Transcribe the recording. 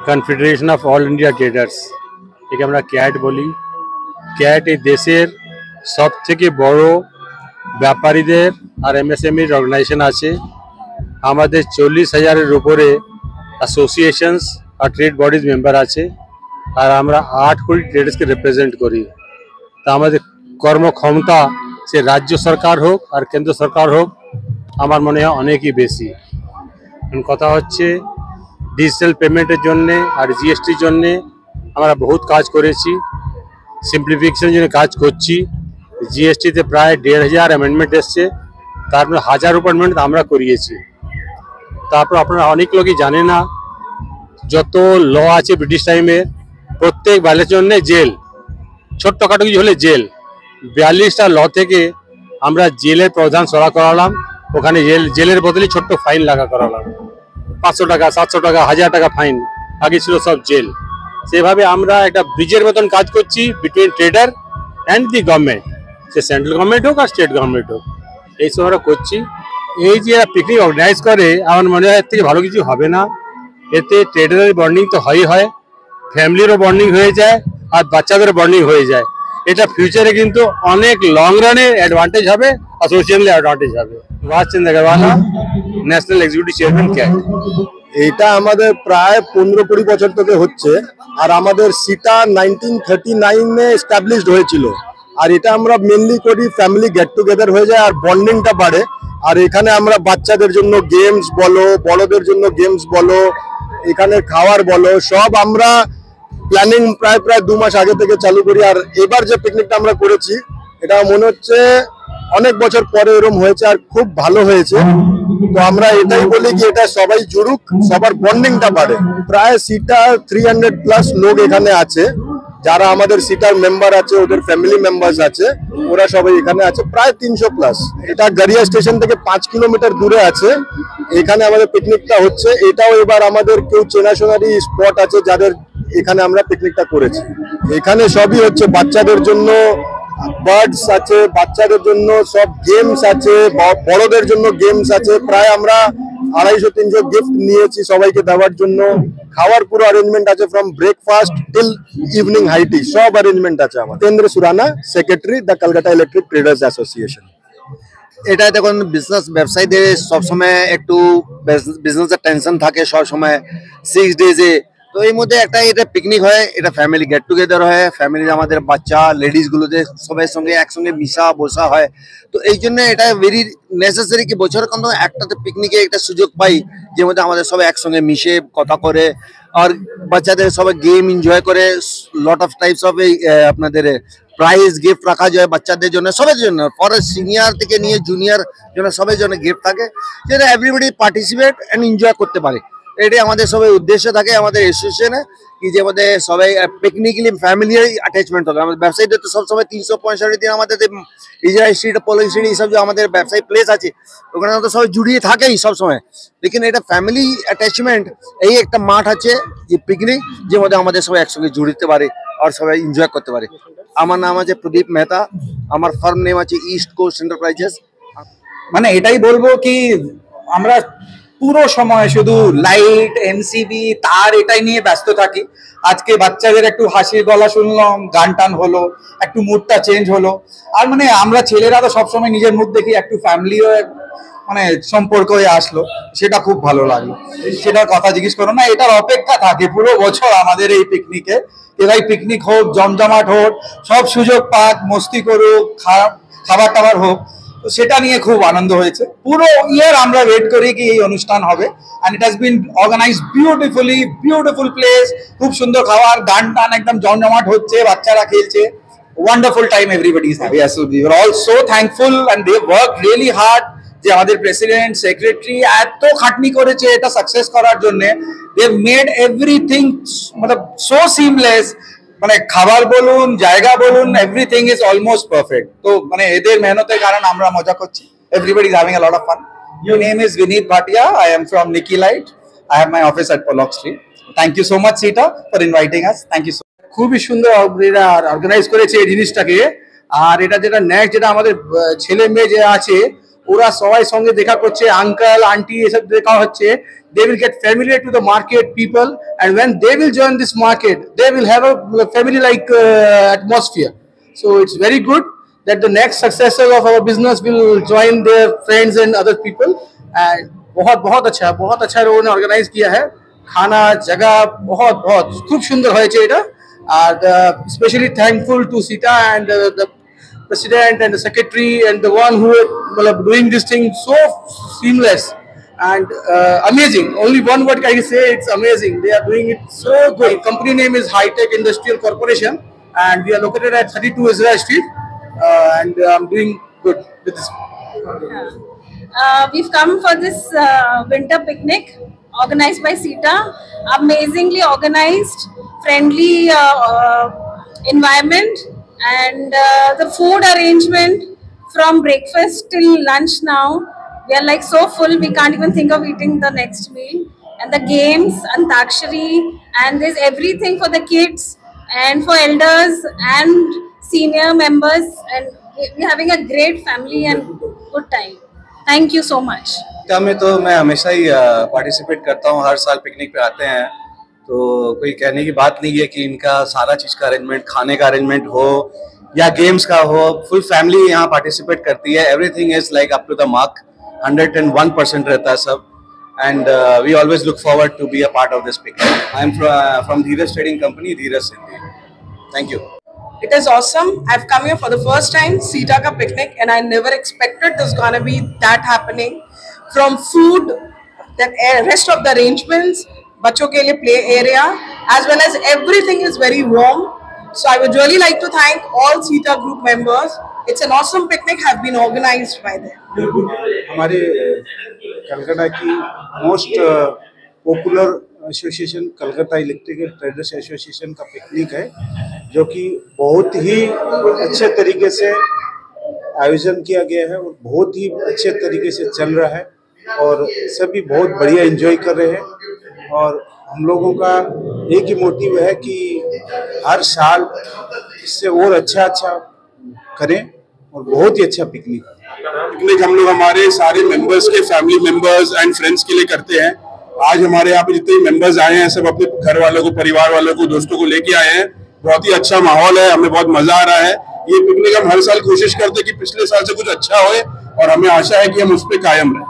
Confederation of all India traders, একে আমরা cat বলি। ক্যাট এই দেশের সব থেকে বড় ব্যাপারীদের আর এমএসএমইর অর্গানাইজেশন আছে। আমাদের 40,000-এর উপরে অ্যাসোসিয়েশনস আর ট্রেড বডিজ মেম্বার আছে, আর আমরা 8 কোটি ট্রেডার্সকে রিপ্রেজেন্ট করি। তা আমাদের কর্মক্ষমতা সে রাজ্য সরকার হোক আর কেন্দ্র সরকার হোক, আমার মনে হয় অনেকই বেশি। কথা হচ্ছে ডিজিটাল পেমেন্টের জন্যে আর জিএসটির জন্যে আমরা বহুত কাজ করেছি, সিম্পলিফিকেশনের জন্য কাজ করছি। জিএসটিতে প্রায় 1,500 অ্যামেন্ডমেন্ট এসছে, তার মধ্যে 1000 অ্যামেন্ডমেন্ট আমরা করিয়েছি। তারপর আপনারা অনেক লোকই জানে না, যত ল আছে ব্রিটিশ টাইমে প্রত্যেক ব্যালের জন্য জেল, ছোট্টখাটো কিছু হলে জেল। 42টা ল থেকে আমরা জেলের প্রধান সরা করালাম, ওখানে জেলের বদলে ছোট্ট ফাইন লাগা করালাম, 500 টাকা 700 টাকা 1000 টাকা ফাইন। আগে ছিল সব জেল। সেভাবে আমরা একটা ব্রিজের মতন কাজ করছি between trader and the government, সে সেন্ট্রাল গভর্নমেন্ট হোক আর স্টেট গভর্নমেন্ট হোক, এইসব আমরা করছি। এই যে পিকনিক অর্গানাইজ করে, আমার মনে হয় এর থেকে ভালো কিছু হবে না। এতে ট্রেডারের বন্ডিং তো হয়, ফ্যামিলিরও বন্ডিং হয়ে যায় আর বাচ্চাদের বন্ডিং হয়ে যায়। এটা ফিউচারে কিন্তু অনেক লং রানে অ্যাডভান্টেজ হবে, অ্যাসোসিয়েশনাল অ্যাডভান্টেজ হবে। সুভাষ চন্দ্র গরওয়ালা, ন্যাশনাল এক্সিকিউটিভ চেয়ারম্যান, ক্যাট। এইটা আমাদের প্রায় 15-20 বছর থেকে হচ্ছে, আর আমাদের সিটা 1939-এ এস্টাবলিশড হয়েছিল। আর এটা আমরা মেনলি করি, ফ্যামিলি গেট টুগেদার হয়ে যায় আর বন্ডিংটা বাড়ে। আর এখানে আমরা বাচ্চাদের জন্য গেমস বলো, বড়দের জন্য গেমস বলো, এখানে খাওয়ার বলো, সব আমরা প্ল্যানিং প্রায় 2 মাস আগে থেকে চালু করি। আর এবার যে পিকনিকটা আমরা করেছি, এটা মনে হচ্ছে অনেক বছর পরে এরকম হয়েছে আর খুব ভালো হয়েছে। তো আমরা এটাই বলি কি এটা সবাই জুড়ুক, সবার বন্ডিংটা বাড়ে। প্রায় সিটা 300+ লোক এখানে আছে, যারা আমাদের সিটার মেম্বার আছে, ওদের ফ্যামিলি মেম্বার্স আছে, ওরা সবাই এখানে আছে, প্রায় 300+। এটা গড়িয়া স্টেশন থেকে 5 কিলোমিটার দূরে আছে, এখানে আমাদের পিকনিকটা হচ্ছে। এটাও এবার আমাদের কেউ চেনাশোনারই স্পট আছে যাদের এখানে আমরা পিকনিকটা করেছি। এখানে সবই হচ্ছে, বাচ্চাদের জন্য বার্ডস আছে, বাচ্চাদের জন্য সব গেমস আছে, বড়দের জন্য গেমস আছে। প্রায় আমরা 250-300 গিফট নিয়েছি সবাইকে দেওয়ার জন্য। খাওয়ার পুরো অ্যারেঞ্জমেন্ট আছে, from breakfast till evening high tea, সব অ্যারেঞ্জমেন্ট আছে আমার। তেন্দ্র Surana, secretary, the Kolkata electric traders association. এটা দেখুন, ব্যবসায়ীদের সবসময় একটু বিজনেসের টেনশন থাকে সবসময় 6 ডেজে। তো এই মধ্যে এটা পিকনিক হয়, এটা ফ্যামিলি গেট টুগেদার হয়, ফ্যামিলি আমাদের বাচ্চা লেডিস গুলোতে সবাই সঙ্গে একসঙ্গে মিশা বসা হয়। তো এই জন্য এটা ভেরি নেসেসারি কি বছর কম একটাতে পিকনিকে একটা সুযোগ পাই, যে মধ্যে আমাদের সবাই একসঙ্গে মিশে কথা করে, আর বাচ্চাদের সবাই গেম এনজয় করে। লট অফ টাইপস অফ এই আপনাদের প্রাইজ গিফট রাখা যায় বাচ্চাদের জন্য, সবার জন্য, পরে সিনিয়র থেকে নিয়ে জুনিয়র জন্য সবাই জন্য গিফট থাকে, যেটা এভরিবডি পার্টিসিপেট এন্ড এনজয় করতে পারে। এটাই আমাদের সবাই উদ্দেশ্য থাকে আমাদের অ্যাসোসিয়েশনে, কি যে আমাদের সবাই পিকনিকলি ফ্যামিলি অ্যাটাচমেন্ট হবে। আমাদের ব্যবসায়ীদের তো সবসময় 365 দিন আমাদের ইজরাইল স্ট্রিট, পোলিং স্ট্রিট, এইসব যে আমাদের ব্যবসায়ী প্লেস আছে, ওখানে তো সবাই জুড়িয়ে থাকেই সবসময়। লেকিন এটা ফ্যামিলি অ্যাটাচমেন্ট, এই একটা মাঠ আছে যে পিকনিক, যে মধ্যে আমাদের সবাই একসঙ্গে জুড়তে পারে আর সবাই এনজয় করতে পারে। আমার নাম আছে প্রদীপ মেহতা, আমার ফার্ম নেম আছে ইস্ট কোস্ট এন্টারপ্রাইজেস। মানে এটাই বলবো কি, আমরা পুরো সময় শুধু লাইট, এমসিবি, তার এটাই নিয়ে ব্যস্ত থাকি। আজকে বাচ্চাদের একটু হাসির গলা শুনলাম, গান টান হলো, একটু মুডটা চেঞ্জ হলো। আর মানে আমরা ছেলেরা তো সবসময় নিজের মুড দেখি, একটু ফ্যামিলিও মানে সম্পর্ক হয়ে আসলো, সেটা খুব ভালো লাগলো। সেটার কথা জিজ্ঞেস করো না, এটার অপেক্ষা থাকে পুরো বছর আমাদের এই পিকনিকে। এরাই পিকনিক হোক, জমজমাট হোক, সব সুযোগ পাক, মস্তি করুক, খাবার টাবার হোক, তো সেটা নিয়ে খুব আনন্দ হয়েছে। পুরো ইয়ার আমরা ওয়েট করি কি এই অনুষ্ঠান হবে, and it has been organised beautifully, beautiful place, খুব সুন্দর খাবার, গান টান একদম জমজমাট হচ্ছে, বাচ্চারা খেলছে, wonderful time, everybody is happy. So we are all so thankful and they work really hard, যে আমাদের প্রেসিডেন্ট, সেক্রেটারি এত খাটনি করেছে এটা সাকসেস করার জন্য। দে মেড এভরিথিং মানে সো সিমলেস, মানে খাবার বলুন, জায়গা বলুন, এভরিথিং ইজ অলমোস্ট পারফেক্ট। তো মানে এদের মেহনতের কারণে আমরা মজা করছি। Everybody is having a lot of fun. Your name is Vineet Bhatia. I am from Nikki Light. I have my office at Pollock Street. Thank you so much, Sita, for inviting us. Thank you so much. খুবই সুন্দর organise করেছে এই জিনিসটাকে। আর এটা যেটা next, যেটা আমাদের ছেলে মেয়ে যে আছে ওরা সবাই সঙ্গে দেখা করছে, আঙ্কেল আন্টি এসব দেখা হচ্ছে। They will get familiar to the market people, and when they will join this market, they will have a family like atmosphere. So it's very good that the next successor of our business will join their friends and other people. And बहुत अच्छा उन्होंने organise किया है। खाना जगह बहुत खूब सुंदर হয়েছে এটা। আর স্পেশালি থ্যাঙ্কফুল টু সিটা and the president and the secretary and the one who are doing this thing so seamless and amazing. Only one word I can say, it's amazing. They are doing it so good. Company name is High Tech Industrial Corporation, and we are located at 32 Israel Street, and I'm doing good with this. We've come for this winter picnic organized by SITA. Amazingly organized, friendly environment, and the food arrangement from breakfast till lunch now. We are like so full, we can't even think of eating the next meal. And the games, Antakshari, and there's everything for the kids and for elders and senior members, and we're having a great family and good time. Thank you so much. में तो मैं हमेशा ही participate करता हूँ, हर साल picnic पे आते हैं, तो कोई कहने की बात नहीं है कि इनका सारा चीज़ का अरेंजमेंट, खाने का अरेंजमेंट हो या गेम्स का हो, फुल फैमिली यहाँ पार्टिसिपेट करती है। Everything is like up to the mark, 101% रहता है सब, and we always look forward to be a part of this picnic. I am from Dheeraj trading company, Dheeraj Sindhi. Thank you. It is awesome. I've come here for the first time, SITA ka picnic, and I never expected there's gonna be that happening. From food, the rest of the arrangements, bachcho ke liye play area, as well as everything is very warm. So I would really like to thank all SITA group members. It's an awesome picnic have been organized by them. हमारे कलकत्ता की most popular association Calcutta electrical traders association का picnic है, जो कि बहुत ही अच्छे तरीके से आयोजन किया गया है और बहुत ही अच्छे तरीके से चल रहा है और सभी बहुत बढ़िया एंजॉय कर रहे हैं। और हम लोगों का एक ही मोटिव है कि हर साल इससे और अच्छा करें और बहुत ही अच्छा पिकनिक हम लोग हमारे सारे मेंबर्स के फैमिली मेंबर्स एंड फ्रेंड्स के लिए करते हैं। आज हमारे यहाँ पे जितने मेंबर्स आए हैं सब अपने घर वालों को, परिवार वालों को, दोस्तों को लेके आए हैं। बहुत ही अच्छा माहौल है, हमें बहुत मजा आ रहा है। ये पिकनिक हम हर साल कोशिश करते हैं कि पिछले साल से कुछ अच्छा होए और हमें आशा है कि हम उस पर कायम रहें।